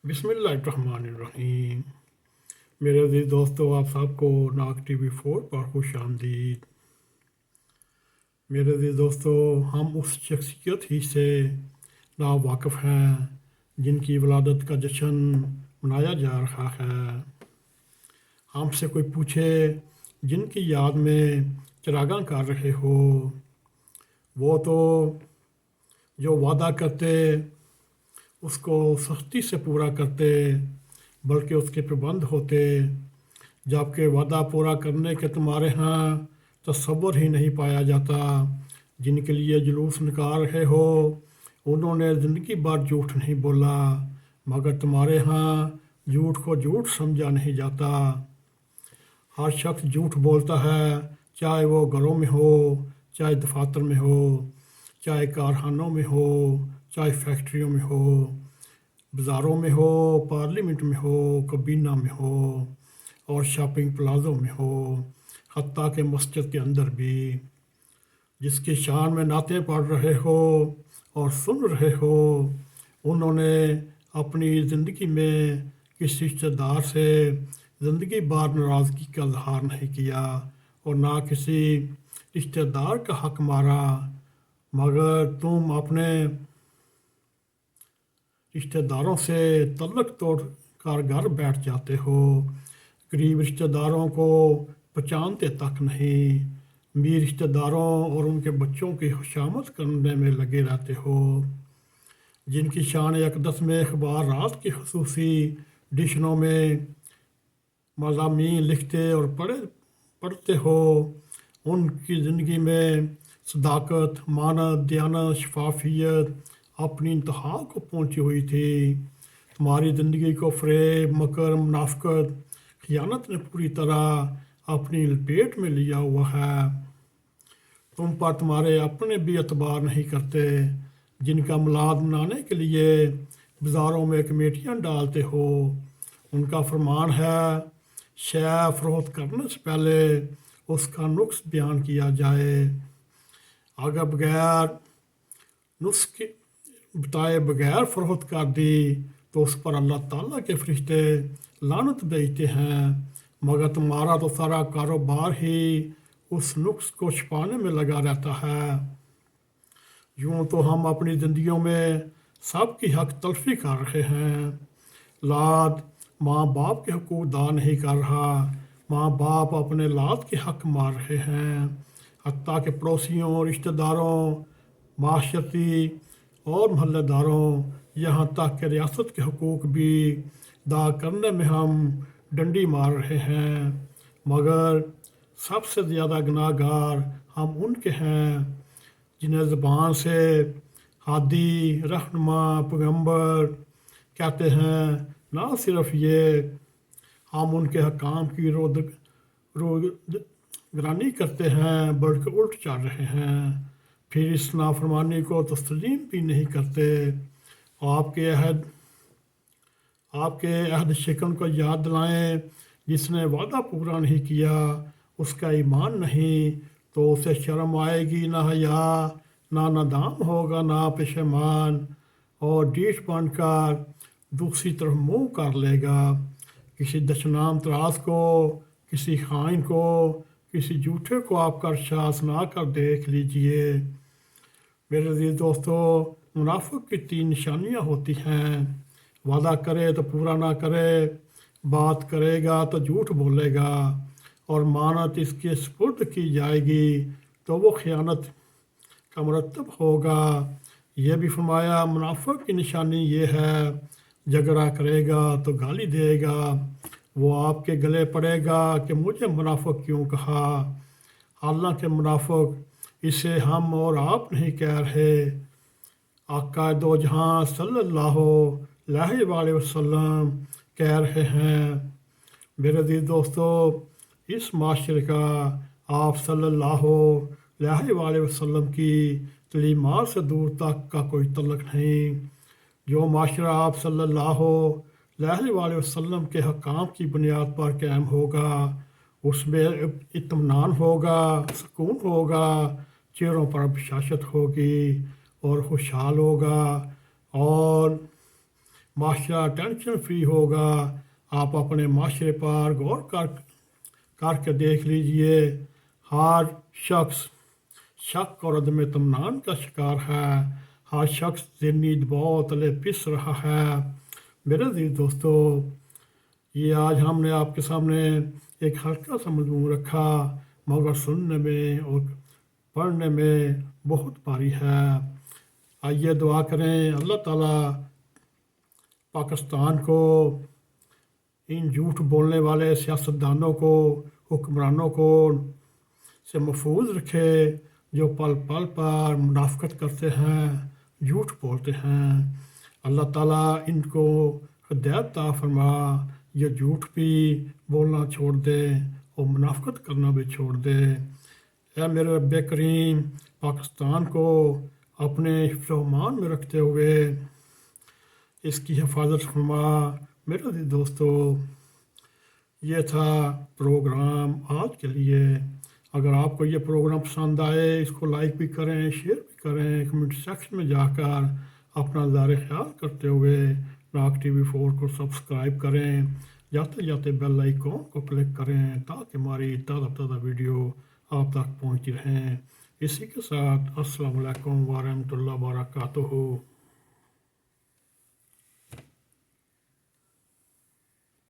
बिस्मिल्लाहिर्रहमानिर्रहीम। मेरे अज़ीज़ दोस्तों, आप सबको नाग TV4 पर खुश आमदीद। मेरे अज़ीज़ दोस्तों, हम उस शख्सियत ही से नावाकिफ़ हैं जिनकी वलादत का जश्न मनाया जा रहा है। हमसे कोई पूछे जिनकी याद में चिरागां कर रहे हो, वो तो जो वादा करते उसको सख्ती से पूरा करते, बल्कि उसके प्रबंध होते, जबकि वादा पूरा करने के तुम्हारे यहाँ तसव्वुर ही नहीं पाया जाता। जिनके लिए जुलूस निकाल रहे हो, उन्होंने ज़िंदगी भर झूठ नहीं बोला, मगर तुम्हारे यहाँ झूठ को झूठ समझा नहीं जाता। हर शख्स झूठ बोलता है, चाहे वो घरों में हो, चाहे दफातर में हो, चाहे कारखानों में हो, चाहे फैक्ट्रियों में हो, बाज़ारों में हो, पार्लियामेंट में हो, कबीना में हो और शॉपिंग प्लाज़ों में हो, हत्ता के मस्जिद के अंदर भी। जिसकी शान में नाते पढ़ रहे हो और सुन रहे हो, उन्होंने अपनी ज़िंदगी में किसी रिश्तेदार से ज़िंदगी भर नाराज़गी का इजहार नहीं किया और ना किसी रिश्तेदार का हक मारा, मगर तुम अपने रिश्तेदारों से तल्लक तोड़ कर घर बैठ जाते हो। गरीब रिश्तेदारों को पहचानते तक नहीं, अमीर रिश्तेदारों और उनके बच्चों की खुशामद करने में लगे रहते हो। जिनकी शान अक़दस में अखबार रात की खसूसी डिशनों में मज़ामीन लिखते और पढ़ते हो, उनकी ज़िंदगी में सदाकत, मानत, दयानत, शफाफियत अपनी इंतहा को पहुँची हुई थी। तुम्हारी ज़िंदगी को फ़रेब, मकर, मुनाफ़िक़त, ख़यानत ने पूरी तरह अपनी लपेट में लिया हुआ है। तुम पर तुम्हारे अपने भी एतबार नहीं करते, जिनका मिलाद मनाने के लिए बाज़ारों में कमेटियाँ डालते हो। उनका फरमान है, शय फ़रोख्त करने से पहले उसका नुक्स बयान किया जाए। अगर बगैर नुस्खे बताए बगैर फ़रोख्त कर दी तो उस पर अल्लाह ताला के फरिश्ते लानत भेजते हैं, मगर तुम्हारा तो सारा कारोबार ही उस नुक्स को छुपाने में लगा रहता है। यूँ तो हम अपनी ज़िंदगियों में सबकी हक तलफी कर रहे हैं। लाद माँ बाप के हकूक़ अदा नहीं कर रहा, माँ बाप अपने लाद के हक मार रहे हैं। हत्ता के पड़ोसियों, रिश्तेदारों, माशरती और महल्लेदारों, यहाँ तक कि रियासत के हकूक़ भी अदा करने में हम डंडी मार रहे हैं, मगर सबसे ज़्यादा गुनाहगार हम उनके हैं जिन्हें ज़बान से हादी, रहनुमा, पैगंबर कहते हैं। ना सिर्फ ये, हम उनके हकाम की रोज़गरानी करते हैं, बल्कि उल्ट चल रहे हैं। फिर इस नाफरमानी को तस्लीम भी नहीं करते। आपके अहद शिकन को याद दिलाएं, जिसने वादा पूरा नहीं किया उसका ईमान नहीं, तो उसे शर्म आएगी, ना हया, ना नादाम होगा, ना पेशेमान, और डीठ बनकर दूसरी तरफ मुँह कर लेगा। किसी दशनाम त्रास को, किसी खाइन को, किसी झूठे को आप करशा सुना कर देख लीजिए। मेरे अज़ीज़ दोस्तों, मुनाफिक की 3 निशानियाँ होती हैं। वादा करे तो पूरा ना करे, बात करेगा तो झूठ बोलेगा, और मानत इसके सुपुर्द की जाएगी तो वो ख़यानत का मुरतब होगा। यह भी फरमाया, मुनाफिक की निशानी ये है, झगड़ा करेगा तो गाली देगा, वो आपके गले पड़ेगा कि मुझे मुनाफिक क्यों कहा। हालांकि मुनाफिक इसे हम और आप नहीं कह रहे, आका दो जहां सल्लल्लाहु अलैहि वसल्लम कह रहे हैं। मेरे अज़ीज़ दोस्तों, इस माशरे का आप सल्लल्लाहु अलैहि वसल्लम की तलीमात से दूर तक का कोई तल्लक नहीं। जो माशरा आप सल्लल्लाहु अलैहि वसल्लम के हकाम की बुनियाद पर कायम होगा, उसमें इत्मीनान होगा, सुकून होगा, चेहरों पर बशाशत होगी और खुशहाल होगा, और معاشرہ ٹینشن فری ہوگا۔ آپ اپنے معاشرے پر غور کر کے دیکھ لیجئے، ہر شخص شک اور عدم اطمینان کا شکار ہے، ہر شخص ذہنی دباؤ تلے پس رہا ہے۔ میرے عزیز دوستو، یہ آج ہم نے آپ کے سامنے ایک ہلکا سا مضمون رکھا، مگر سننے میں اور پڑھنے میں بہت بھاری ہے۔ آئیے دعا کریں، اللہ تعالیٰ پاکستان کو ان جھوٹ بولنے والے سیاستدانوں کو، حکمرانوں کو سے محفوظ رکھے، جو پل پل پر منافقت کرتے ہیں، جھوٹ بولتے ہیں۔ اللہ تعالیٰ ان کو ہدایت عطا فرما، یہ جھوٹ بھی بولنا چھوڑ دے اور منافقت کرنا بھی چھوڑ دے۔ اے میرے رب کریم، پاکستان کو اپنے حفظ و امان میں رکھتے ہوئے اس کی حفاظت فرما۔ میرے عزیز دوستو، یہ تھا پروگرام آج کے لیے۔ اگر آپ کو یہ پروگرام پسند آئے، اس کو لائک بھی کریں، شیئر بھی کریں، کمنٹ سیکشن میں جا کر اپنا نظر خیال کرتے ہوئے راک ٹی وی 4 کو سبسکرائب کریں، جاتے جاتے بیل آئیکن کو کلک کریں تاکہ ہماری تازہ ویڈیو آپ تک پہنچتی رہیں۔ اسی کے ساتھ السلام علیکم ورحمۃ اللہ وبرکاتہ۔